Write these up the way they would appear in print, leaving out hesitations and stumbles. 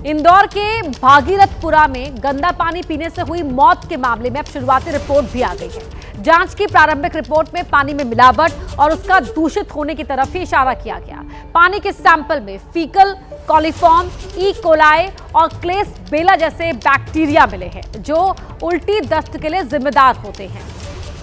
इंदौर के भागीरथपुरा में गंदा पानी पीने से हुई मौत के मामले में अब शुरुआती रिपोर्ट भी आ गई है। जांच की प्रारंभिक रिपोर्ट में पानी में मिलावट और उसका दूषित होने की तरफ ही इशारा किया गया। पानी के सैंपल में फीकल कॉलीफॉर्म, ई कोलाई और क्लेस बेला जैसे बैक्टीरिया मिले हैं जो उल्टी दस्त के लिए जिम्मेदार होते हैं।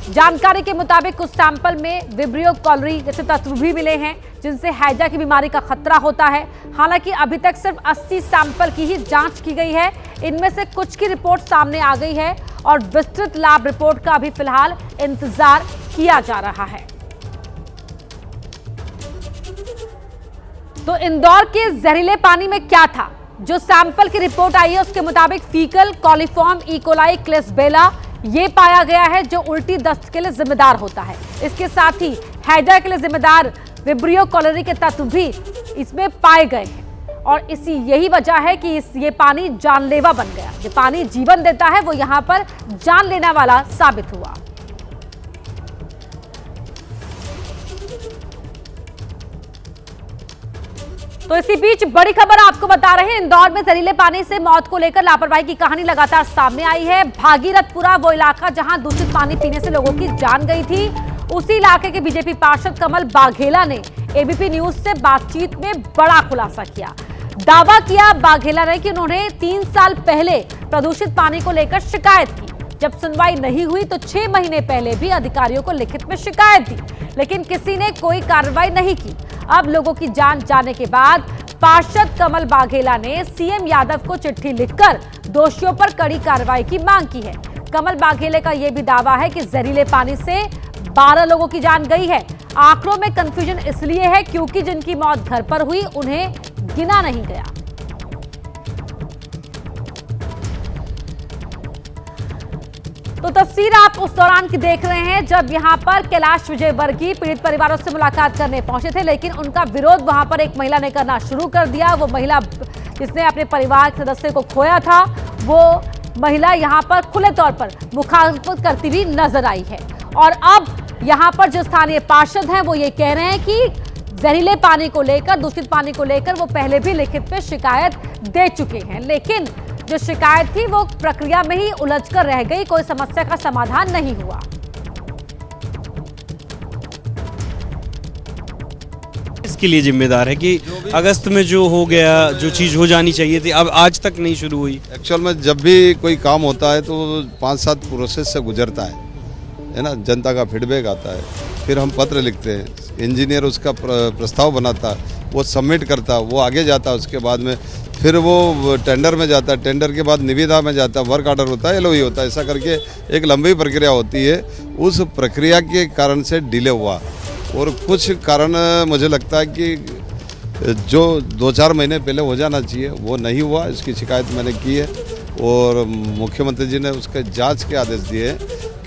जानकारी के मुताबिक कुछ सैंपल में विब्रियो कॉलरी जैसे तत्व भी मिले हैं जिनसे हैजा की बीमारी का खतरा होता है। हालांकि अभी तक सिर्फ 80 सैंपल की ही जांच की गई है। इनमें से कुछ की रिपोर्ट सामने आ गई है और विस्तृत लैब रिपोर्ट का अभी फिलहाल इंतजार किया जा रहा है। तो इंदौर के जहरीले पानी में क्या था? जो सैंपल की रिपोर्ट आई है उसके मुताबिक फीकल कॉलीफॉर्म, ई कोलाई, क्लेसबेला ये पाया गया है जो उल्टी दस्त के लिए जिम्मेदार होता है। इसके साथ ही हैजा के लिए जिम्मेदार विब्रियो कॉलरी के तत्व भी इसमें पाए गए हैं और यही वजह है कि ये पानी जानलेवा बन गया। जो पानी जीवन देता है वो यहाँ पर जान लेने वाला साबित हुआ। तो इसी बीच बड़ी खबर आपको बता रहे हैं, इंदौर में जहरीले पानी से मौत को लेकर लापरवाही की कहानी लगातार सामने आई है। भागीरथपुरा वो इलाका जहां दूषित पानी पीने से लोगों की जान गई थी। उसी इलाके के बीजेपी पार्षद कमल बाघेला ने एबीपी न्यूज से बातचीत में बड़ा खुलासा किया। दावा किया बाघेला ने कि उन्होंने 3 साल पहले प्रदूषित पानी को लेकर शिकायत की। जब सुनवाई नहीं हुई तो 6 महीने पहले भी अधिकारियों को लिखित में शिकायत दी, लेकिन किसी ने कोई कार्रवाई नहीं की। अब लोगों की जान जाने के बाद पार्षद कमल बाघेला ने सीएम यादव को चिट्ठी लिखकर दोषियों पर कड़ी कार्रवाई की मांग की है। कमल बाघेले का यह भी दावा है कि जहरीले पानी से 12 लोगों की जान गई है। आंकड़ों में कंफ्यूजन इसलिए है क्योंकि जिनकी मौत घर पर हुई उन्हें गिना नहीं गया। तो तस्वीर आप उस दौरान की देख रहे हैं जब यहां पर कैलाश विजयवर्गीय पीड़ित परिवारों से मुलाकात करने पहुंचे थे, लेकिन उनका विरोध वहां पर एक महिला ने करना शुरू कर दिया। वो महिला जिसने अपने परिवार के सदस्य को खोया था, वो महिला यहां पर खुले तौर पर मुखातिब करती हुई नजर आई है। और अब यहां पर जो स्थानीय पार्षद हैं वो ये कह रहे हैं कि जहरीले पानी को लेकर, दूषित पानी को लेकर वो पहले भी लिखित में शिकायत दे चुके हैं, लेकिन जो शिकायत थी वो प्रक्रिया में ही उलझकर रह गई, कोई समस्या का समाधान नहीं हुआ। इसके लिए जिम्मेदार है कि अगस्त में जो हो गया, जो चीज़ हो जानी चाहिए थी, अब आज तक नहीं शुरू हुई। एक्चुअल में जब भी कोई काम होता है तो 5-7 प्रोसेस से गुजरता है ना। जनता का फीडबैक आता है, फिर हम पत्र लिखते हैं, इंजीनियर उसका प्रस्ताव बनाता, वो सबमिट करता, वो आगे जाता, उसके बाद में फिर वो टेंडर में जाता है, टेंडर के बाद निविदा में जाता, वर्क ऑर्डर होता है, एलओई होता है, ऐसा करके एक लंबी प्रक्रिया होती है। उस प्रक्रिया के कारण से डिले हुआ और कुछ कारण मुझे लगता है कि जो 2-4 महीने पहले हो जाना चाहिए वो नहीं हुआ। इसकी शिकायत मैंने की है और मुख्यमंत्री जी ने उसके जांच के आदेश दिए हैं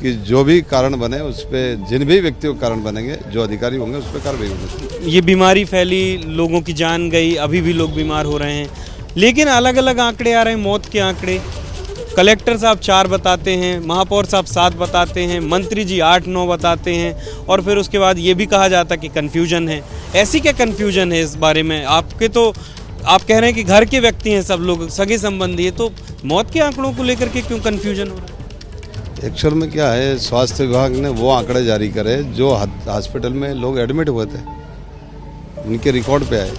कि जो भी कारण बने उस पर, जिन भी व्यक्तियों के कारण बनेंगे, जो अधिकारी होंगे उस पर कार्रवाई होगी। ये बीमारी फैली, लोगों की जान गई, अभी भी लोग बीमार हो रहे हैं, लेकिन अलग अलग आंकड़े आ रहे हैं मौत के आंकड़े। कलेक्टर साहब 4 बताते हैं, महापौर साहब 7 बताते हैं, मंत्री जी 8-9 बताते हैं और फिर उसके बाद ये भी कहा जाता है कि कन्फ्यूजन है। ऐसी क्या कन्फ्यूजन है इस बारे में? आपके तो आप कह रहे हैं कि घर के व्यक्ति हैं, सब लोग सगे संबंधी है, तो मौत के आंकड़ों को लेकर के क्यों कन्फ्यूजन हो रहा है? एक्चुअल में क्या है, स्वास्थ्य विभाग ने वो आंकड़े जारी करे जो हॉस्पिटल में लोग एडमिट हुए थे, उनके रिकॉर्ड पे आए,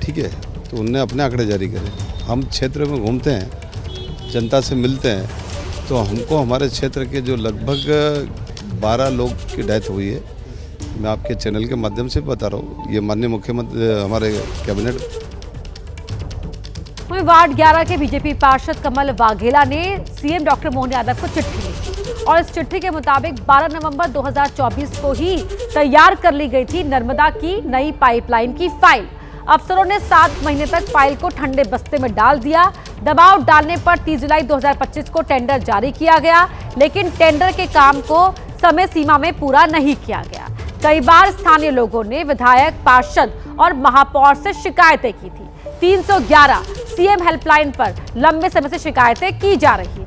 ठीक है, तो उनने अपने आंकड़े जारी करे। हम क्षेत्र में घूमते हैं, जनता से मिलते हैं, तो हमको हमारे क्षेत्र के जो लगभग 12 लोग की डेथ हुई है, मैं आपके चैनल के माध्यम से बता रहा हूँ, ये माननीय मुख्यमंत्री हमारे कैबिनेट। वार्ड 11 के बीजेपी पार्षद कमल बाघेला ने सीएम डॉक्टर मोहन यादव को चिट्ठी लिखी और इस चिट्ठी के मुताबिक 12 नवंबर 2024 को ही तैयार कर ली गई थी नर्मदा की नई पाइपलाइन की फाइल। अफसरों ने 7 महीने तक फाइल को ठंडे बस्ते में डाल दिया। दबाव डालने पर 30 जुलाई 2025 को टेंडर जारी किया गया, लेकिन टेंडर के काम को समय सीमा में पूरा नहीं किया गया। कई बार स्थानीय लोगों ने विधायक, पार्षद और महापौर से शिकायतें की थी। 311 सीएम हेल्पलाइन पर लंबे समय से शिकायतें की जा रही थी।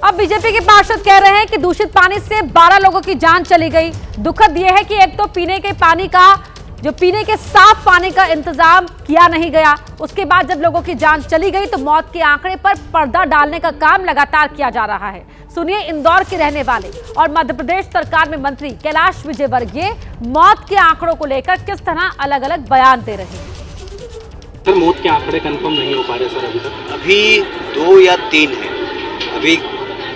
अब बीजेपी के पार्षद कह रहे हैं कि दूषित पानी से 12 लोगों की जान चली गई। दुखद यह है कि एक तो पीने के साफ पानी का इंतजाम किया नहीं गया, उसके बाद जब लोगों की जान चली गई तो मौत के आंकड़े पर पर्दा डालने का काम लगातार किया जा रहा है। सुनिए इंदौर के रहने वाले और मध्य प्रदेश सरकार में मंत्री कैलाश विजयवर्गीय मौत के आंकड़ों को लेकर किस तरह अलग अलग बयान दे रहे हैं। सर, मौत के आंकड़े कंफर्म नहीं हो पा रहे सर अभी तक। अभी 2 या 3 है, अभी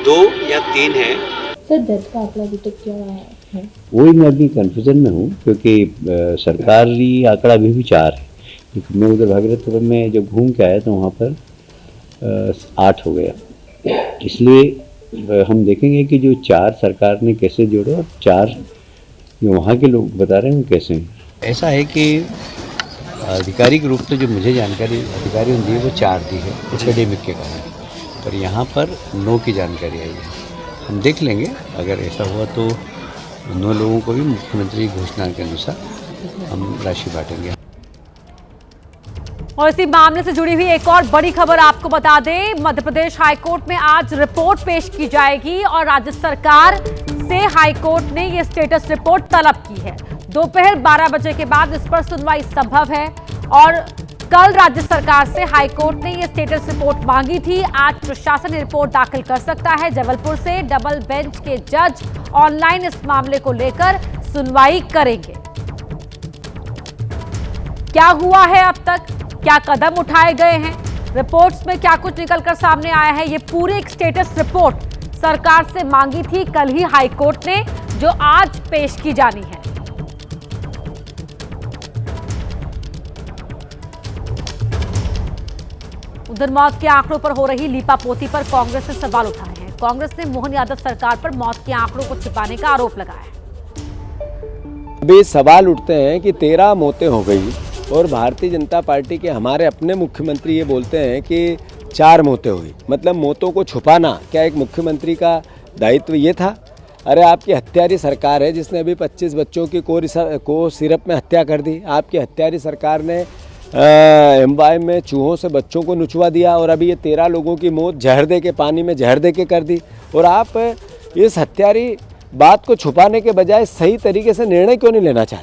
2 या 3 है। सर डेथ का आंकड़ा अभी तक क्या है? वही मैं अभी कन्फ्यूजन में हूँ क्योंकि सरकारी आंकड़ा अभी भी 4 है, लेकिन मैं उधर भागीरथपुरम में जब घूम के आया तो वहाँ पर 8 हो गया। इसलिए हम देखेंगे कि जो 4 सरकार ने कैसे जोड़े और 4 जो वहाँ के लोग बता रहे हैं वो कैसे हैं। ऐसा है कि आधिकारिक रूप से जो मुझे जानकारी अधिकारियों ने दी है वो 4 दी है एकेडमिक के कारण, पर यहाँ पर 9 की जानकारी आई है। हम देख लेंगे, अगर ऐसा हुआ तो 9 लोगों को भी मुख्यमंत्री घोषणा के अनुसार हम राशि बांटेंगे। और इसी मामले से जुड़ी हुई एक और बड़ी खबर आपको बता दें, मध्य प्रदेश हाईकोर्ट में आज रिपोर्ट पेश की जाएगी और राज्य सरकार से हाईकोर्ट ने ये स्टेटस रिपोर्ट तलब की है। दोपहर 12 बजे के बाद इस पर सुनवाई संभव है और कल राज्य सरकार से हाईकोर्ट ने ये स्टेटस रिपोर्ट मांगी थी। आज प्रशासन रिपोर्ट दाखिल कर सकता है। जबलपुर से डबल बेंच के जज ऑनलाइन इस मामले को लेकर सुनवाई करेंगे। क्या हुआ है अब तक, क्या कदम उठाए गए हैं, रिपोर्ट्स में क्या कुछ निकलकर सामने आया है, ये पूरी एक स्टेटस रिपोर्ट सरकार से मांगी थी कल ही हाईकोर्ट ने, जो आज पेश की जानी है। उधर मौत के आंकड़ों पर हो रही लीपापोती पर कांग्रेस ने सवाल उठाए हैं। कांग्रेस ने मोहन यादव सरकार पर मौत के आंकड़ों को छिपाने का आरोप लगाया है। अभी सवाल उठते हैं कि 13 मौतें हो गई और भारतीय जनता पार्टी के हमारे अपने मुख्यमंत्री ये बोलते हैं कि 4 मौतें हुई। मतलब मौतों को छुपाना क्या एक मुख्यमंत्री का दायित्व ये था? अरे आपकी हत्यारी सरकार है जिसने अभी 25 बच्चों की को सिरप में हत्या कर दी। आपकी हत्यारी सरकार ने एम्बाई में चूहों से बच्चों को नुचवा दिया और अभी ये 13 लोगों की मौत जहर दे के पानी में जहर दे के कर दी। और आप इस हत्यारी बात को छुपाने के बजाय सही तरीके से निर्णय क्यों नहीं लेना चाहते?